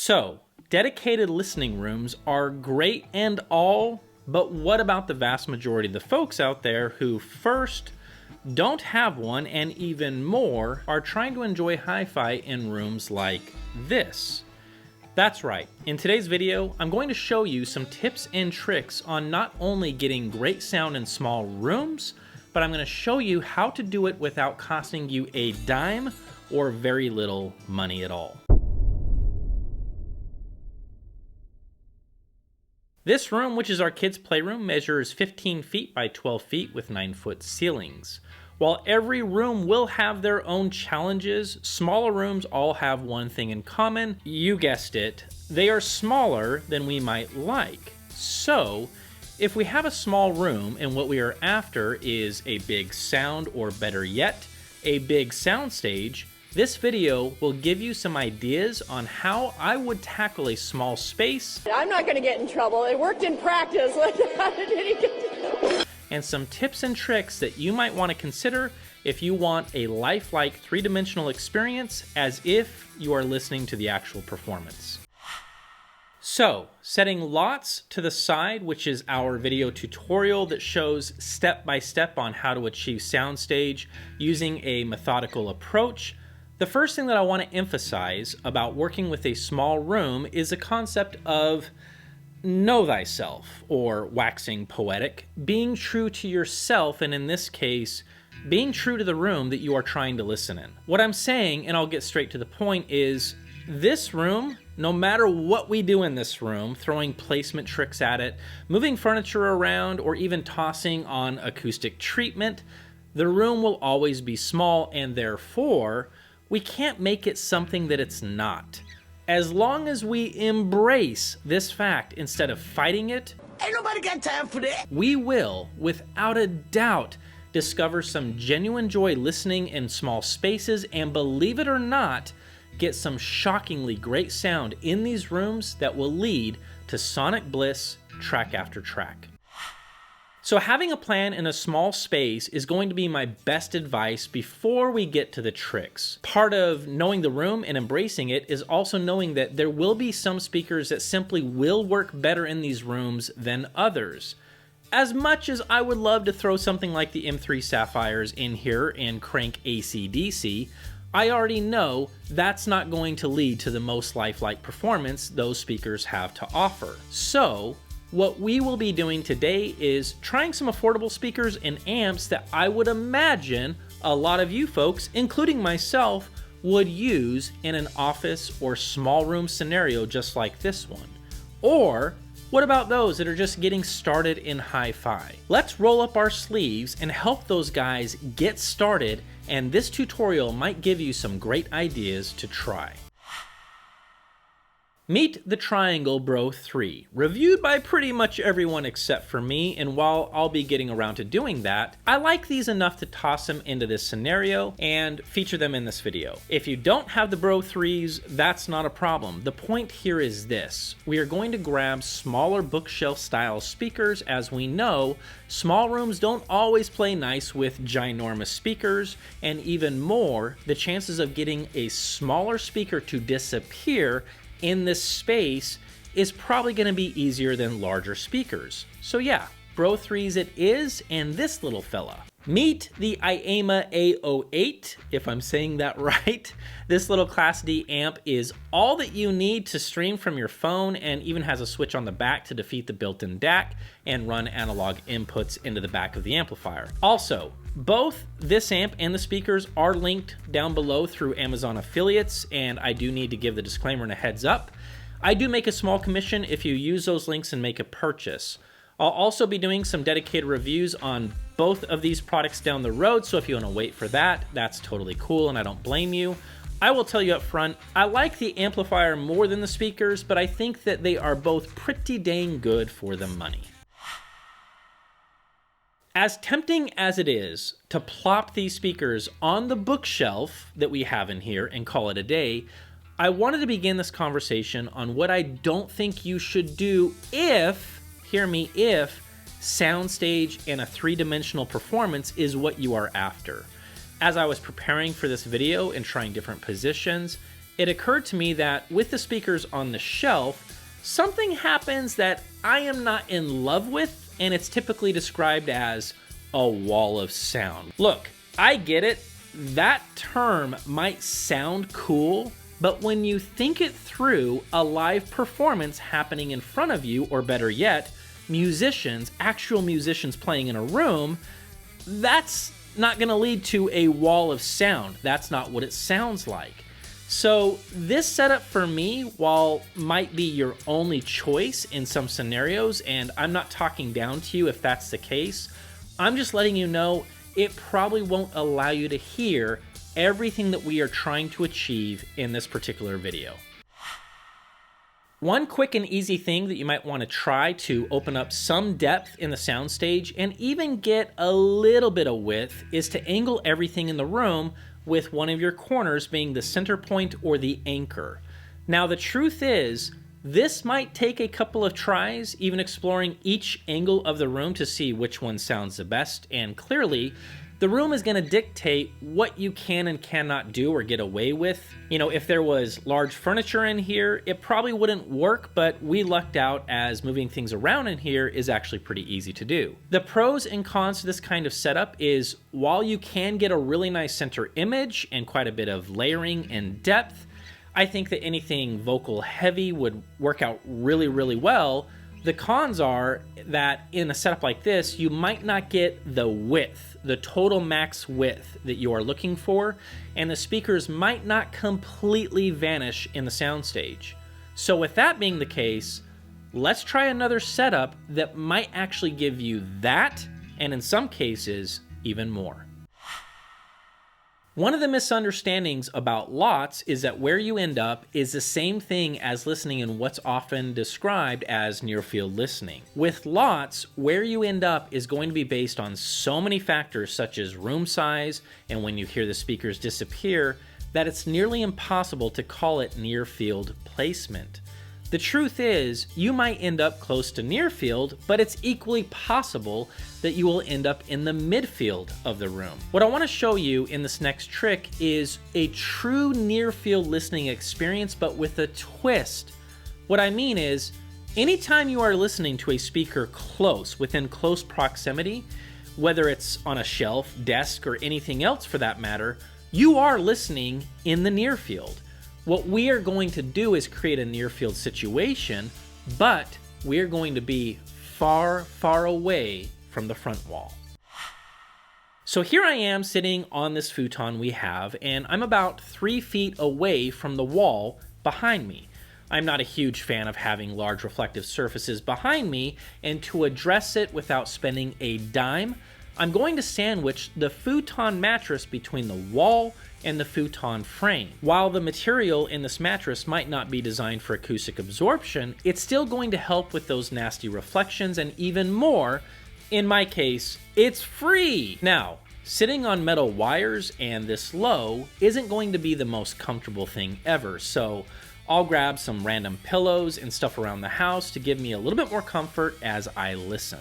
So, dedicated listening rooms are great and all, but what about the vast majority of the folks out there who first don't have one and even more are trying to enjoy hi-fi in rooms like this? That's right. In today's video, I'm going to show you some tips and tricks on not only getting great sound in small rooms, but I'm going to show you how to do it without costing you a dime or very little money at all. This room, which is our kids' playroom, measures 15 feet by 12 feet with 9-foot ceilings. While every room will have their own challenges, smaller rooms all have one thing in common. You guessed it, they are smaller than we might like. So, if we have a small room and what we are after is a big sound, or better yet, a big sound stage, this video will give you some ideas on how I would tackle a small space. I'm not going to get in trouble. It worked in practice. How did he get and some tips and tricks that you might want to consider if you want a lifelike three-dimensional experience as if you are listening to the actual performance. So, setting lots to the side, which is our video tutorial that shows step-by-step on how to achieve soundstage using a methodical approach. The first thing that I want to emphasize about working with a small room is the concept of know thyself, or waxing poetic, being true to yourself, and in this case, being true to the room that you are trying to listen in. What I'm saying, and I'll get straight to the point, is this room, no matter what we do in this room, throwing placement tricks at it, moving furniture around, or even tossing on acoustic treatment, the room will always be small, and therefore, we can't make it something that it's not. As long as we embrace this fact instead of fighting it, ain't nobody got time for that. We will, without a doubt, discover some genuine joy listening in small spaces and, believe it or not, get some shockingly great sound in these rooms that will lead to sonic bliss track after track. So having a plan in a small space is going to be my best advice before we get to the tricks. Part of knowing the room and embracing it is also knowing that there will be some speakers that simply will work better in these rooms than others. As much as I would love to throw something like the M3 Sapphires in here and crank AC/DC, I already know that's not going to lead to the most lifelike performance those speakers have to offer. So, what we will be doing today is trying some affordable speakers and amps that I would imagine a lot of you folks, including myself, would use in an office or small room scenario just like this one. Or, what about those that are just getting started in hi-fi? Let's roll up our sleeves and help those guys get started, and this tutorial might give you some great ideas to try. Meet the Triangle Bro 3, reviewed by pretty much everyone except for me, and while I'll be getting around to doing that, I like these enough to toss them into this scenario and feature them in this video. If you don't have the Bro 3s, that's not a problem. The point here is this: we are going to grab smaller bookshelf style speakers. As we know, small rooms don't always play nice with ginormous speakers, and even more, the chances of getting a smaller speaker to disappear in this space is probably going to be easier than larger speakers. So yeah, Bro 3s it is, and this little fella. Meet the IAMA A08, if I'm saying that right. This little Class D amp is all that you need to stream from your phone, and even has a switch on the back to defeat the built-in DAC and run analog inputs into the back of the amplifier. Also, both this amp and the speakers are linked down below through Amazon affiliates, and I do need to give the disclaimer and a heads up. I do make a small commission if you use those links and make a purchase. I'll also be doing some dedicated reviews on both of these products down the road, so if you want to wait for that, that's totally cool and I don't blame you. I will tell you up front, I like the amplifier more than the speakers, but I think that they are both pretty dang good for the money. As tempting as it is to plop these speakers on the bookshelf that we have in here and call it a day, I wanted to begin this conversation on what I don't think you should do if, hear me, if soundstage and a three-dimensional performance is what you are after. As I was preparing for this video and trying different positions, it occurred to me that with the speakers on the shelf, something happens that I am not in love with, and it's typically described as a wall of sound. Look, I get it. That term might sound cool, but when you think it through, a live performance happening in front of you, or better yet, musicians, actual musicians playing in a room, that's not going to lead to a wall of sound. That's not what it sounds like. So this setup for me, while might be your only choice in some scenarios, and I'm not talking down to you if that's the case, I'm just letting you know it probably won't allow you to hear everything that we are trying to achieve in this particular video. One quick and easy thing that you might want to try to open up some depth in the soundstage and even get a little bit of width is to angle everything in the room with one of your corners being the center point or the anchor. Now the truth is, this might take a couple of tries, even exploring each angle of the room to see which one sounds the best, and clearly, the room is going to dictate what you can and cannot do or get away with. You know, if there was large furniture in here, it probably wouldn't work, but we lucked out as moving things around in here is actually pretty easy to do. The pros and cons to this kind of setup is while you can get a really nice center image and quite a bit of layering and depth, I think that anything vocal heavy would work out really, really well. The cons are that in a setup like this, you might not get the width, the total max width that you are looking for, and the speakers might not completely vanish in the soundstage. So with that being the case, let's try another setup that might actually give you that, and in some cases, even more. One of the misunderstandings about lots is that where you end up is the same thing as listening in what's often described as near-field listening. With lots, where you end up is going to be based on so many factors such as room size and when you hear the speakers disappear that it's nearly impossible to call it near-field placement. The truth is, you might end up close to near field, but it's equally possible that you will end up in the midfield of the room. What I want to show you in this next trick is a true near field listening experience, but with a twist. What I mean is, anytime you are listening to a speaker close, within close proximity, whether it's on a shelf, desk, or anything else for that matter, you are listening in the near field. What we are going to do is create a near field situation, but we are going to be far, far away from the front wall. So here I am sitting on this futon we have, and I'm about 3 feet away from the wall behind me. I'm not a huge fan of having large reflective surfaces behind me, and to address it without spending a dime, I'm going to sandwich the futon mattress between the wall and the futon frame. While the material in this mattress might not be designed for acoustic absorption, it's still going to help with those nasty reflections, and even more, in my case, it's free! Now, sitting on metal wires and this low isn't going to be the most comfortable thing ever, so I'll grab some random pillows and stuff around the house to give me a little bit more comfort as I listen.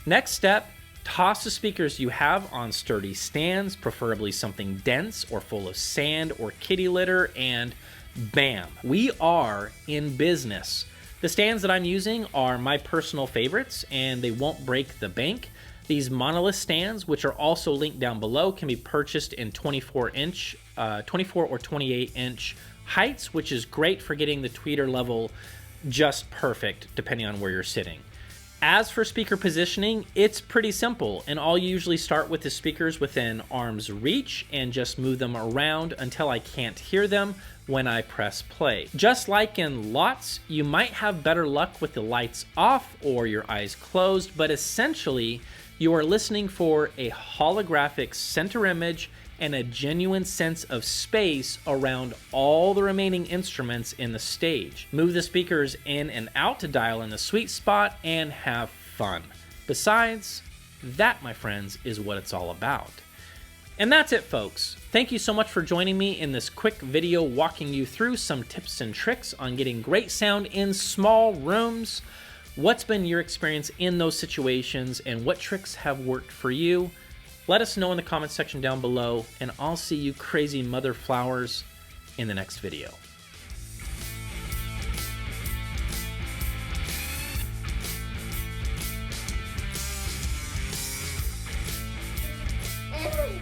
Next step, toss the speakers you have on sturdy stands, preferably something dense or full of sand or kitty litter, and bam, we are in business. The stands that I'm using are my personal favorites, and they won't break the bank. These monolith stands, which are also linked down below, can be purchased in 24 or 28 inch heights, which is great for getting the tweeter level just perfect depending on where you're sitting. As for speaker positioning, it's pretty simple, and I'll usually start with the speakers within arm's reach and just move them around until I can't hear them when I press play. Just like in lots, you might have better luck with the lights off or your eyes closed, but essentially, you are listening for a holographic center image and a genuine sense of space around all the remaining instruments in the stage. Move the speakers in and out to dial in the sweet spot and have fun. Besides, that, my friends, is what it's all about. And that's it, folks. Thank you so much for joining me in this quick video walking you through some tips and tricks on getting great sound in small rooms. What's been your experience in those situations, and what tricks have worked for you? Let us know in the comments section down below, and I'll see you crazy mother flowers in the next video. Every